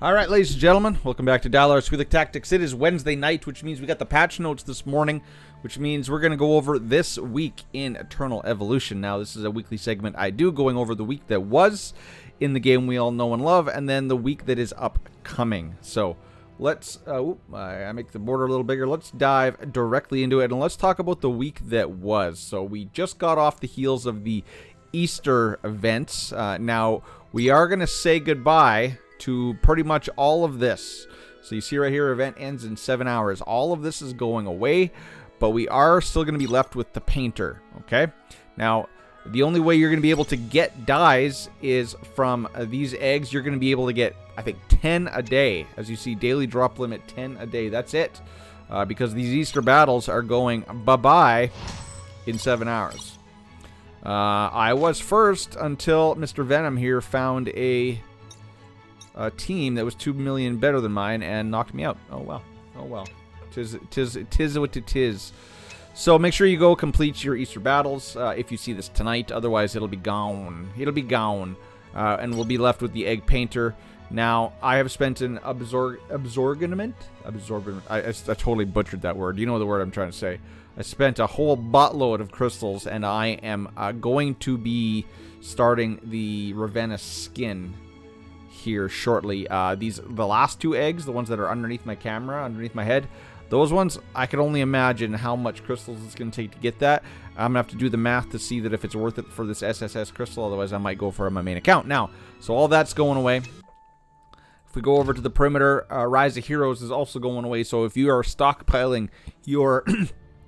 All right, ladies and gentlemen, welcome back to Dollar Weekly Tactics. It is Wednesday night, which means we got the patch notes this morning, which means we're going to go over this week in Eternal Evolution. Now, this is a weekly segment I do, going over the week that was in the game we all know and love, and then the week that is upcoming. So, let's, I make the border a little bigger. Let's dive directly into it, and let's talk about the week that was. So, we just got off the heels of the Easter events. Now, we are going to say goodbye to pretty much all of this. So you see right here, event ends in 7 hours. All of this is going away, but we are still going to be left with the painter, okay? Now, the only way you're going to be able to get dyes is from these eggs. You're going to be able to get, I think, 10 a day. As you see, daily drop limit, 10 a day. That's it, because these Easter battles are going bye-bye in 7 hours. I was first until Mr. Venom here found a team that was 2 million better than mine and knocked me out. Oh well. Oh well. Tis what it is. So make sure you go complete your Easter battles if you see this tonight. Otherwise, it'll be gone. It'll be gone. And we'll be left with the egg painter. Now, I have spent an absorbent. I totally butchered that word. You know the word I'm trying to say. I spent a whole buttload of crystals, and I am going to be starting the Ravenna skin here shortly. The last two eggs, the ones that are underneath my camera, underneath my head, those ones, I can only imagine how much crystals it's going to take to get that. I'm going to have to do the math to see that if it's worth it for this SSS crystal. Otherwise, I might go for my main account. Now, so all that's going away. If we go over to the perimeter, Rise of Heroes is also going away. So if you are stockpiling your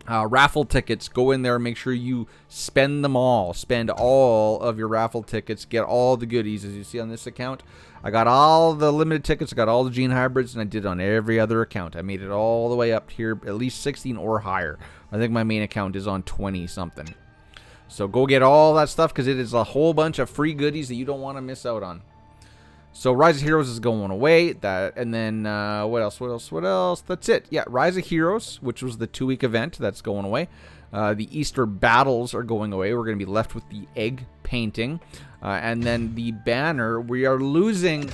raffle tickets, go in there and make sure you spend them all. Spend all of your raffle tickets. Get all the goodies. As you see on this account, I got all the limited tickets. I got all the gene hybrids, and I did on every other account. I made it all the way up here, at least 16 or higher. I think my main account is on 20 something. So go get all that stuff, because it is a whole bunch of free goodies that you don't want to miss out on. So Rise of Heroes is going away. And then what else? That's it. Yeah, Rise of Heroes, which was the 2-week event, that's going away. The Easter battles are going away. We're going to be left with the egg painting. And then the banner, we are losing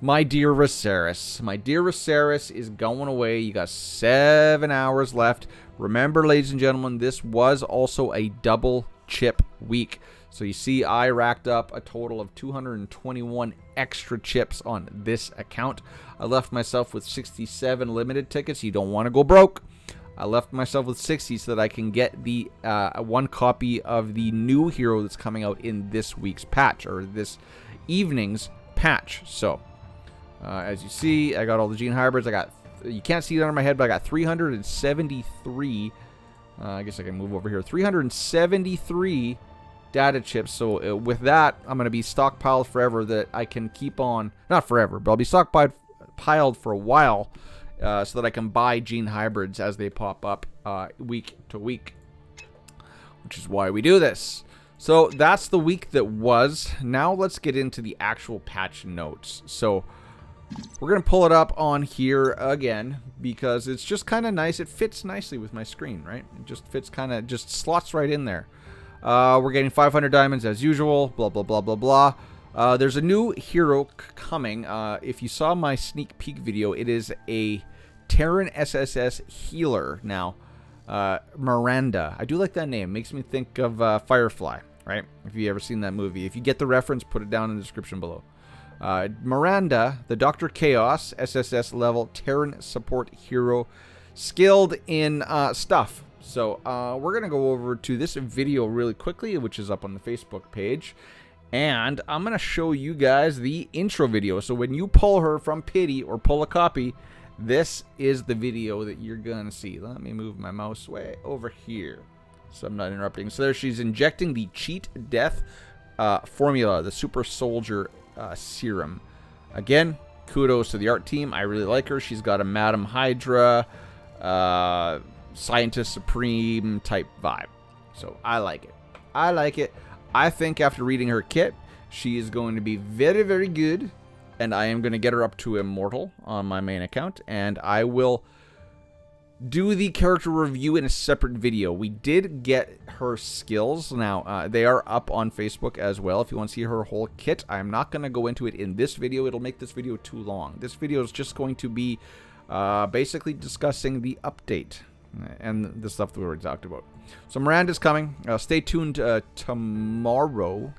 my dear Viserys. My dear Viserys is going away. You got 7 hours left. Remember, ladies and gentlemen, this was also a double chip week. So you see, I racked up a total of 221 extra chips on this account. I left myself with 67 limited tickets. You don't want to go broke. I left myself with 60 so that I can get the one copy of the new hero that's coming out in this week's patch, or this evening's patch. So, as you see, I got all the gene hybrids. You can't see it under my head, but I got 373. I guess I can move over here. 373 data chips. So with that, I'm going to be stockpiled forever, that I can keep on, not forever, but I'll be stockpiled for a while, so that I can buy gene hybrids as they pop up week to week, which is why we do this. So that's the week that was. Now let's get into the actual patch notes. So we're going to pull it up on here again, because it's just kind of nice. It fits nicely with my screen, right? It just fits, kind of just slots right in there. We're getting 500 diamonds as usual, blah, blah, blah, blah, blah. There's a new hero coming. If you saw my sneak peek video, it is a Terran SSS healer. Now, Miranda. I do like that name. Makes me think of Firefly, right? If you ever seen that movie. If you get the reference, put it down in the description below. Miranda, the Dr. Chaos SSS level Terran support hero, skilled in stuff. So we're going to go over to this video really quickly, which is up on the Facebook page. And I'm going to show you guys the intro video. So when you pull her from pity or pull a copy, this is the video that you're going to see. Let me move my mouse way over here so I'm not interrupting. So there she's injecting the cheat death formula, the super soldier serum. Again, kudos to the art team. I really like her. She's got a Madam Hydra, Scientist Supreme type vibe. So I like it. I like it. I think after reading her kit, she is going to be very, very good. And I am going to get her up to Immortal on my main account. And I will do the character review in a separate video. We did get her skills. Now, they are up on Facebook as well. If you want to see her whole kit, I'm not going to go into it in this video. It'll make this video too long. This video is just going to be basically discussing the update and the stuff that we already talked about. So Miranda's coming. Stay tuned tomorrow,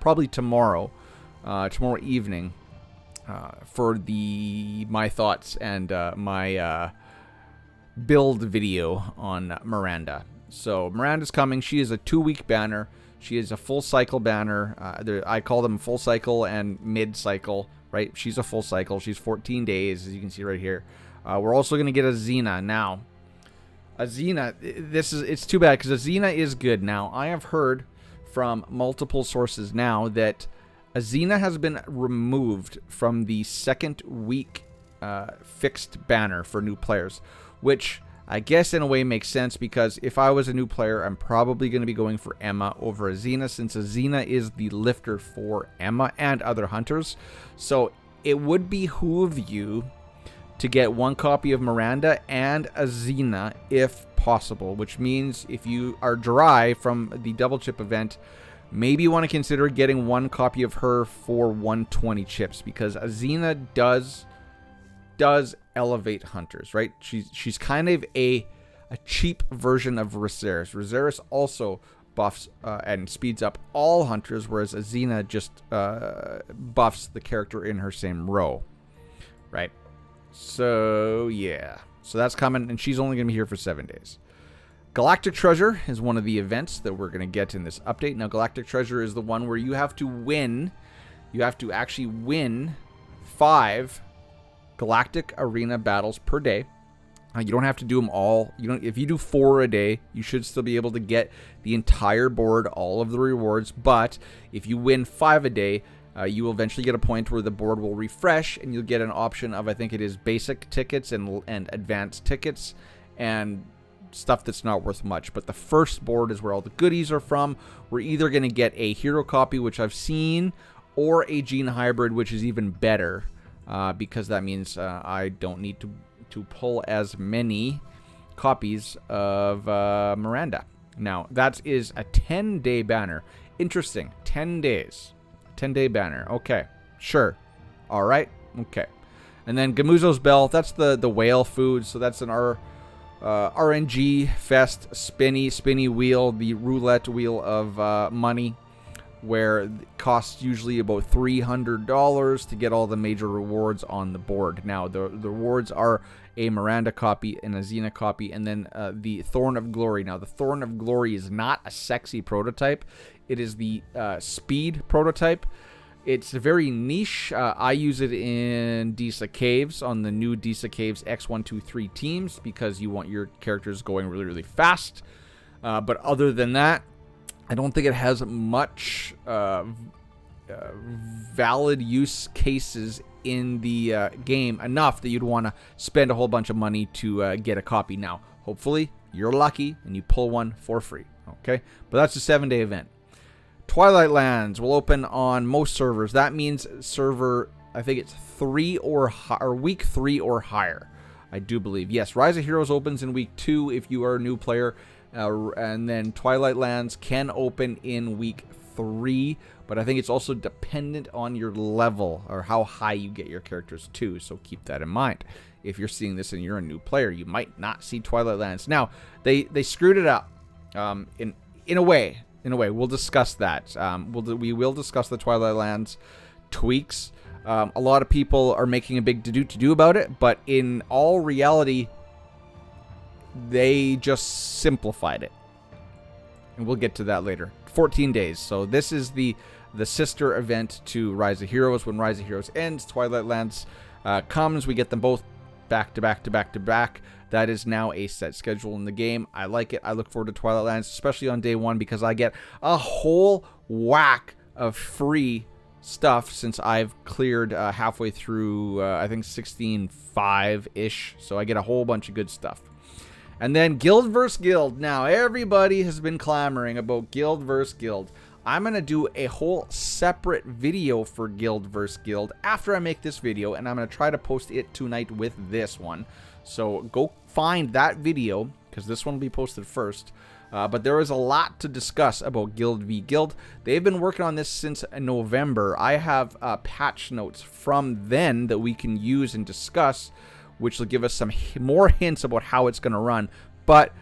probably tomorrow evening for my thoughts and my build video on Miranda. So Miranda's coming. She is a 2-week banner. She is a full cycle banner. I call them full cycle and mid cycle, right? She's a full cycle. She's 14 days, as you can see right here. We're also going to get a Xena. Now, a Xena, it's too bad because a Xena is good. Now, I have heard from multiple sources now that a Xena has been removed from the 2nd week fixed banner for new players, which I guess in a way makes sense because if I was a new player, I'm probably going to be going for Emma over a Xena, since a Xena is the lifter for Emma and other hunters. So it would behoove you to get 1 copy of Miranda and a Xena if possible, which means if you are dry from the double chip event, maybe you want to consider getting 1 copy of her for 120 chips, because a Xena does elevate hunters, right? She's kind of a cheap version of Viserys. Viserys also buffs and speeds up all hunters, whereas a Xena just buffs the character in her same row, right? So yeah, so that's coming, and she's only gonna be here for 7 days. Galactic Treasure is one of the events that we're gonna get in this update. Now, Galactic Treasure is the one where you have to win. You have to actually win 5 Galactic Arena battles per day. You don't have to do them all. If you do 4 a day, you should still be able to get the entire board, all of the rewards. But if you win 5 a day, you will eventually get a point where the board will refresh, and you'll get an option of, I think it is basic tickets and advanced tickets and stuff that's not worth much. But the first board is where all the goodies are from. We're either going to get a hero copy, which I've seen, or a gene hybrid, which is even better. Because that means I don't need to pull as many copies of Miranda. Now, that is a 10-day banner. Interesting. 10 days. 10-day banner. Okay. Sure. All right. Okay. And then Gamuzo's Bell. That's the whale food. So that's an RNG fest spinny wheel, the roulette wheel of money, where it costs usually about $300 to get all the major rewards on the board. Now, the rewards are a Miranda copy and a Xena copy, and then the Thorn of Glory. Now, the Thorn of Glory is not a sexy prototype. It is the speed prototype. It's very niche. I use it in Disa Caves on the new Disa Caves X123 teams because you want your characters going really, really fast. But other than that, I don't think it has much valid use cases in the game enough that you'd want to spend a whole bunch of money to get a copy. Now, hopefully, you're lucky and you pull one for free, okay? But that's a 7-day event. Twilight Lands will open on most servers. That means server, I think it's 3 or week 3 or higher, I do believe. Yes, Rise of Heroes opens in week 2 if you are a new player. And then Twilight Lands can open in week 3, but I think it's also dependent on your level or how high you get your characters to, so keep that in mind. If you're seeing this and you're a new player, you might not see Twilight Lands. Now, they screwed it up in a way. We'll discuss that. We will discuss the Twilight Lands tweaks. A lot of people are making a big to-do about it, but in all reality, they just simplified it. And we'll get to that later. 14 days. So this is the sister event to Rise of Heroes. When Rise of Heroes ends, Twilight Lands comes. We get them both back to back to back to back. That is now a set schedule in the game. I like it. I look forward to Twilight Lands, especially on day 1, because I get a whole whack of free stuff since I've cleared halfway through, I think 16.5-ish. So I get a whole bunch of good stuff. And then Guild vs. Guild. Now, everybody has been clamoring about Guild vs. Guild. I'm going to do a whole separate video for Guild vs. Guild after I make this video, and I'm going to try to post it tonight with this one. So go find that video, because this one will be posted first. But there is a lot to discuss about Guild v Guild. They've been working on this since November. I have patch notes from then that we can use and discuss, which will give us some more hints about how it's going to run. But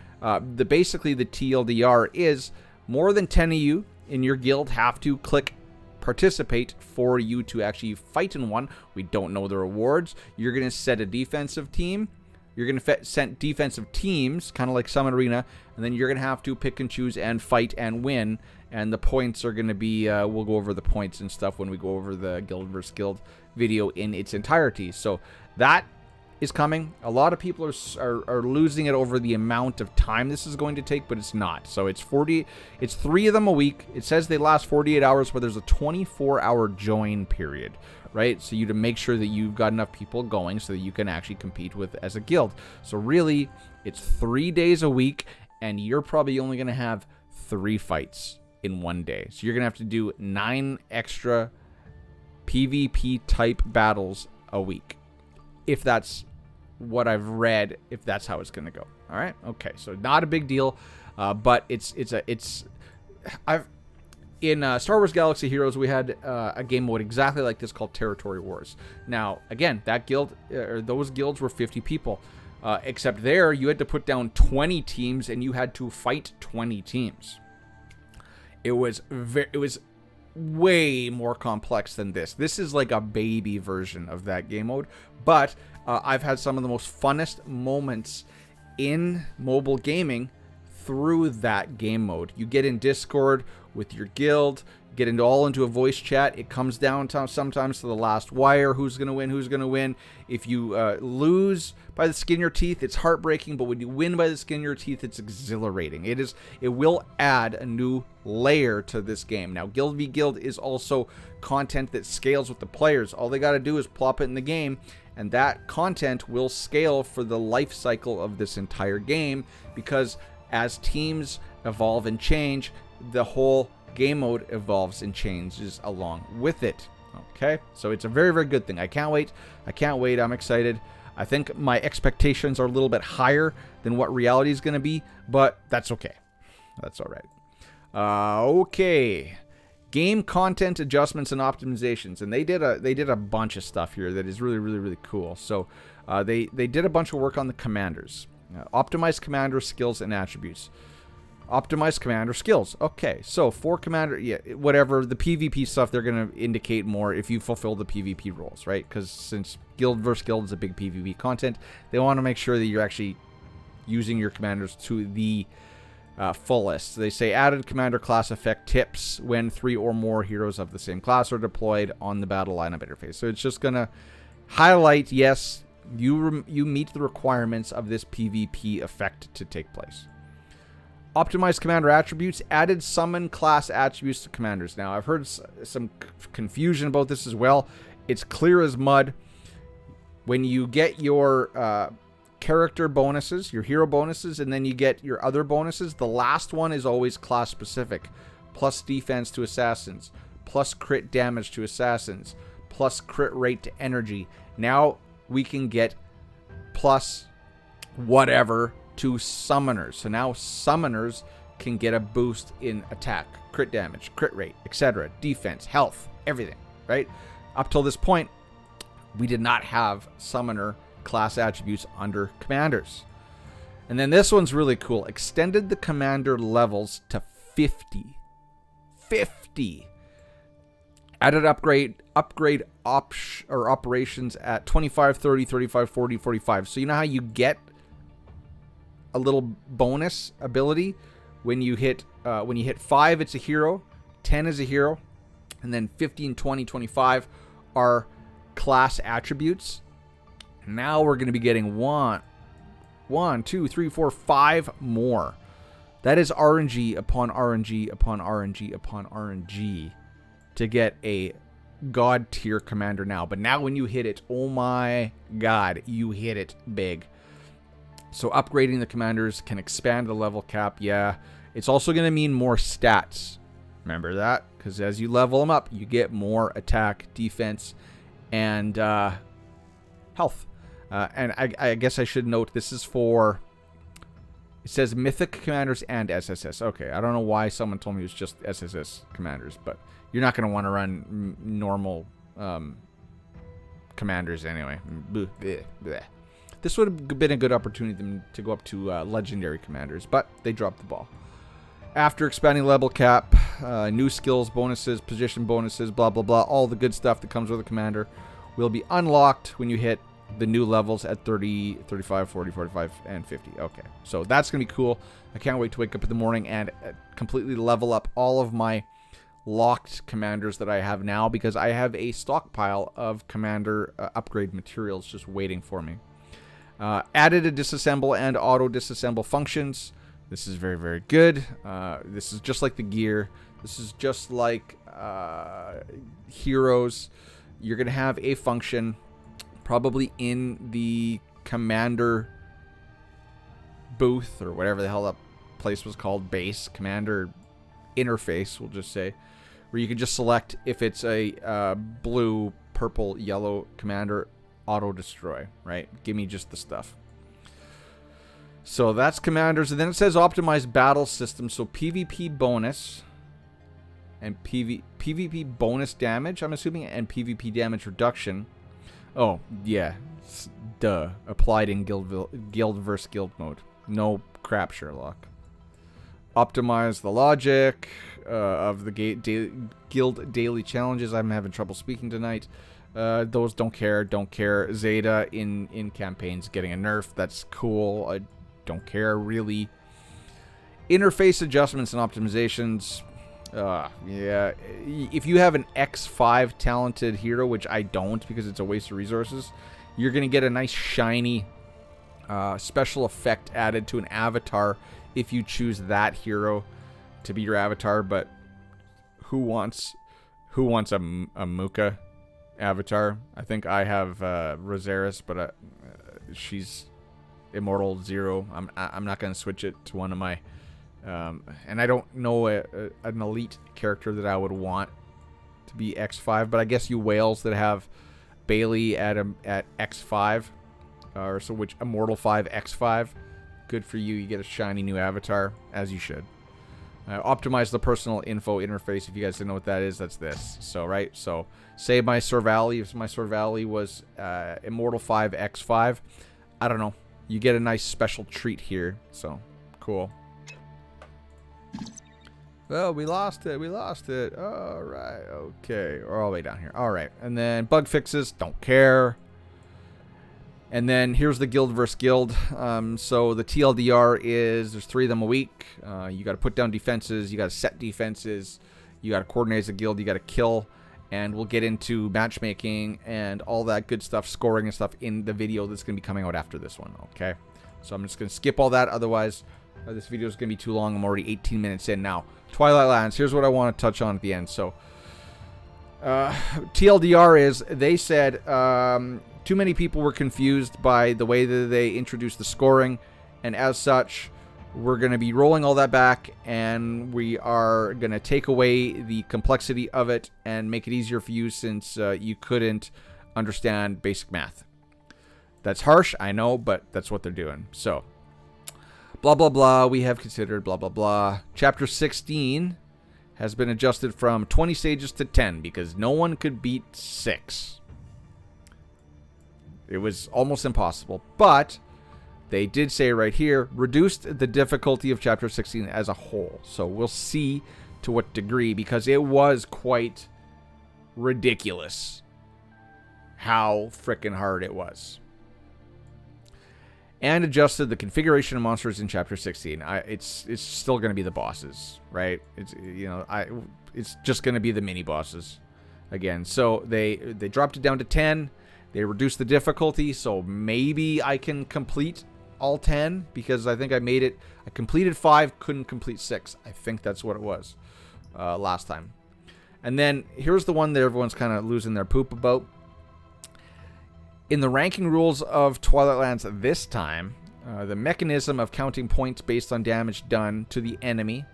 basically the TLDR is more than 10 of you in your guild have to click participate for you to actually fight in one. We don't know the rewards. You're going to set a defensive team. You're going to set defensive teams, kind of like Summit Arena, and then you're going to have to pick and choose and fight and win. And the points are going to be, we'll go over the points and stuff when we go over the Guild vs. Guild video in its entirety. So that is coming. A lot of people are losing it over the amount of time this is going to take, but it's not. So it's 3 of them a week. It says they last 48 hours, but there's a 24-hour join period, right? So you to make sure that you've got enough people going so that you can actually compete with as a guild. So really, it's 3 days a week, and you're probably only going to have 3 fights in one day. So you're going to have to do 9 extra PvP type battles a week, if that's what I've read, if that's how it's going to go. All right. Okay. So not a big deal, but in Star Wars Galaxy Heroes, we had a game mode exactly like this called Territory Wars. Now, again, that guild or those guilds were 50 people, except there you had to put down 20 teams and you had to fight 20 teams. It was way more complex than this. This is like a baby version of that game mode, but I've had some of the most funnest moments in mobile gaming through that game mode. You get in Discord with your guild, get into a voice chat. It comes down to sometimes to the last wire. Who's going to win? If you lose by the skin of your teeth, it's heartbreaking, but when you win by the skin of your teeth, it's exhilarating. It will add a new layer to this game. Now, Guild v Guild is also content that scales with the players. All they got to do is plop it in the game, and that content will scale for the life cycle of this entire game, because as teams evolve and change, the whole game mode evolves and changes along with it. Okay, so it's a very, very good thing. I can't wait. I'm excited. I think my expectations are a little bit higher than what reality is going to be, but that's okay. That's all right. Okay. Game content adjustments and optimizations, and they did a bunch of stuff here that is really, really, really cool. So they did a bunch of work on the commanders. Optimize commander skills and attributes. Optimize commander skills. Okay, so for commander, whatever, the PvP stuff, they're going to indicate more if you fulfill the PvP roles, right? Because since Guild vs. Guild is a big PvP content, they want to make sure that you're actually using your commanders to the fullest. They say added commander class effect tips when 3 or more heroes of the same class are deployed on the battle lineup interface. So it's just going to highlight, yes, you meet the requirements of this PvP effect to take place. Optimized commander attributes, added summon class attributes to commanders. Now, I've heard some confusion about this as well. It's clear as mud. When you get your character bonuses, your hero bonuses, and then you get your other bonuses, the last one is always class specific. Plus defense to assassins, plus crit damage to assassins, plus crit rate to energy. Now we can get plus whatever to summoners. So now summoners can get a boost in attack, crit damage, crit rate, etc., defense, health, everything, right? Up till this point, we did not have summoner class attributes under commanders. And then this one's really cool. Extended the commander levels to 50. 50. Added upgrade operations at 25, 30, 35, 40, 45. So you know how you get a little bonus ability when you hit 5, it's a hero, 10 is a hero, and then 15, 20, 25 are class attributes. Now we're going to be getting 1, 2, 3, 4, 5 more. That is RNG upon RNG upon RNG upon RNG to get a god tier commander now. But now when you hit it, oh my god, you hit it big. So upgrading the commanders can expand the level cap. Yeah, it's also going to mean more stats. Remember that? Because as you level them up, you get more attack, defense, and health. And I guess I should note this is for... It says Mythic Commanders and SSS. Okay, I don't know why someone told me it was just SSS Commanders, but you're not going to want to run normal Commanders anyway. Bleh, bleh, bleh. This would have been a good opportunity to go up to Legendary Commanders, but they dropped the ball. After expanding level cap, new skills, bonuses, position bonuses, blah, blah, blah, all the good stuff that comes with a Commander will be unlocked when you hit the new levels at 30, 35, 40, 45, and 50. Okay, so that's going to be cool. I can't wait to wake up in the morning and completely level up all of my locked commanders that I have now, because I have a stockpile of commander upgrade materials just waiting for me. Added a disassemble and auto disassemble functions. This is very, very good. This is just like the gear. This is just like Heroes. You're going to have a function probably in the commander booth, or whatever the hell that place was called, base, commander interface, we'll just say, where you can just select if it's a blue, purple, yellow commander, auto destroy, right? Give me just the stuff. So that's commanders, and then it says optimize battle system. So PvP bonus and PvP bonus damage, I'm assuming, and PvP damage reduction. Oh, yeah. Duh. Applied in guild versus guild mode. No crap, Sherlock. Optimize the logic of the guild daily challenges. I'm having trouble speaking tonight. Those don't care. Zeta in campaigns getting a nerf. That's cool. I don't care, really. Interface adjustments and optimizations. Yeah, if you have an X5 talented hero, which I don't because it's a waste of resources, you're going to get a nice shiny special effect added to an avatar if you choose that hero to be your avatar. But who wants a Muka avatar? I think I have Rosaris, but she's Immortal 0. I'm not going to switch it to one of my... and I don't know an elite character that I would want to be X5, but I guess you whales that have Bailey at X5, or so, which Immortal 5 X5, good for you. You get a shiny new avatar, as you should. Optimize the personal info interface. If you guys didn't know what that is, that's this. So right, so say my Sorvali, if my Sorvali was Immortal 5 X5, I don't know. You get a nice special treat here. So cool. Oh, we lost it. All right. Okay. We're all the way down here. All right. And then bug fixes. Don't care. And then here's the guild versus guild. So the TLDR is there's 3 of them a week. You got to put down defenses. You got to set defenses. You got to coordinate as a guild. You got to kill. And we'll get into matchmaking and all that good stuff, scoring and stuff in the video that's going to be coming out after this one. Okay. So I'm just going to skip all that. Otherwise... this video is going to be too long. I'm already 18 minutes in now. Twilight Lands. Here's what I want to touch on at the end. So, TLDR is, they said too many people were confused by the way that they introduced the scoring. And as such, we're going to be rolling all that back. And we are going to take away the complexity of it and make it easier for you since you couldn't understand basic math. That's harsh, I know, but that's what they're doing. So... blah, blah, blah, we have considered, blah, blah, blah. Chapter 16 has been adjusted from 20 stages to 10 because no one could beat 6. It was almost impossible. But they did say right here, reduced the difficulty of Chapter 16 as a whole. So we'll see to what degree, because it was quite ridiculous how frickin' hard it was. And adjusted the configuration of monsters in Chapter 16. It's still going to be the bosses, right? It's just going to be the mini bosses again. So they dropped it down to 10. They reduced the difficulty, so maybe I can complete all 10 because I think I made it. I completed 5, couldn't complete 6. I think that's what it was last time. And then here's the one that everyone's kind of losing their poop about. In the ranking rules of Twilight Lands this time, the mechanism of counting points based on damage done to the enemy,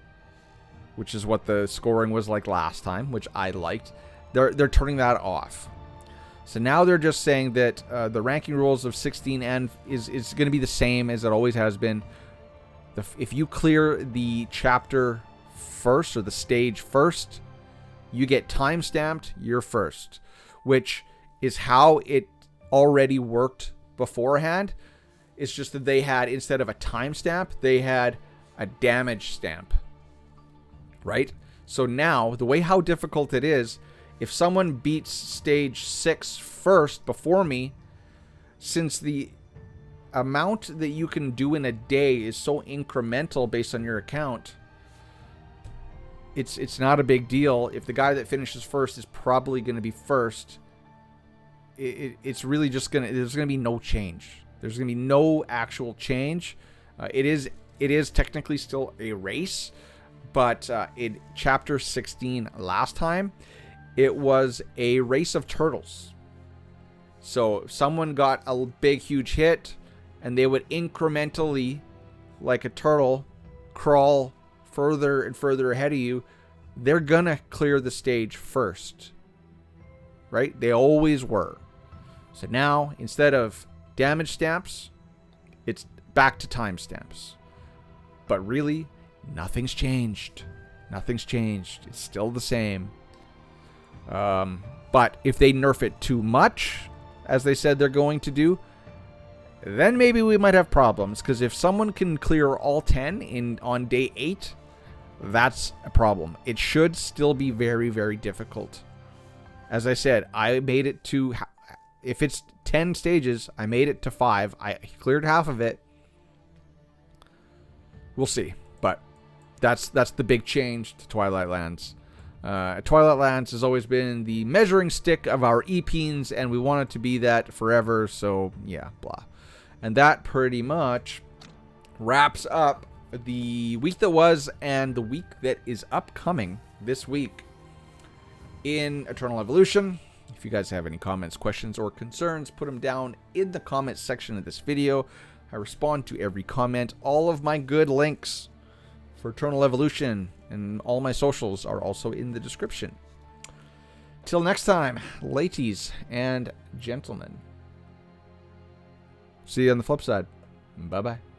which is what the scoring was like last time, which I liked, they're turning that off. So now they're just saying that the ranking rules of 16 and is going to be the same as it always has been. If you clear the chapter first or the stage first, you get time stamped, you're first, which is how it already worked beforehand. It's just that they had, instead of a time stamp, they had a damage stamp, right? So now, the way how difficult it is, if someone beats stage 6 first before me, since the amount that you can do in a day is so incremental based on your account, it's not a big deal. If the guy that finishes first is probably going to be first, it's really just there's going to be no change. There's going to be no actual change. It is technically still a race, but in chapter 16 last time, it was a race of turtles. So if someone got a big, huge hit, and they would incrementally, like a turtle, crawl further and further ahead of you, they're going to clear the stage first. Right? They always were. So now, instead of damage stamps, it's back to time stamps. But really, nothing's changed. Nothing's changed. It's still the same. But if they nerf it too much, as they said they're going to do, then maybe we might have problems. Because if someone can clear all 10 on day 8, that's a problem. It should still be very, very difficult. As I said, I made it to... If it's 10 stages, I made it to 5. I cleared half of it. We'll see. But that's the big change to Twilight Lands. Twilight Lands has always been the measuring stick of our EPs, and we want it to be that forever. So, yeah, blah. And that pretty much wraps up the week that was and the week that is upcoming this week in Eternal Evolution. If you guys have any comments, questions, or concerns, put them down in the comments section of this video. I respond to every comment. All of my good links for Eternal Evolution and all my socials are also in the description. Till next time, ladies and gentlemen. See you on the flip side. Bye-bye.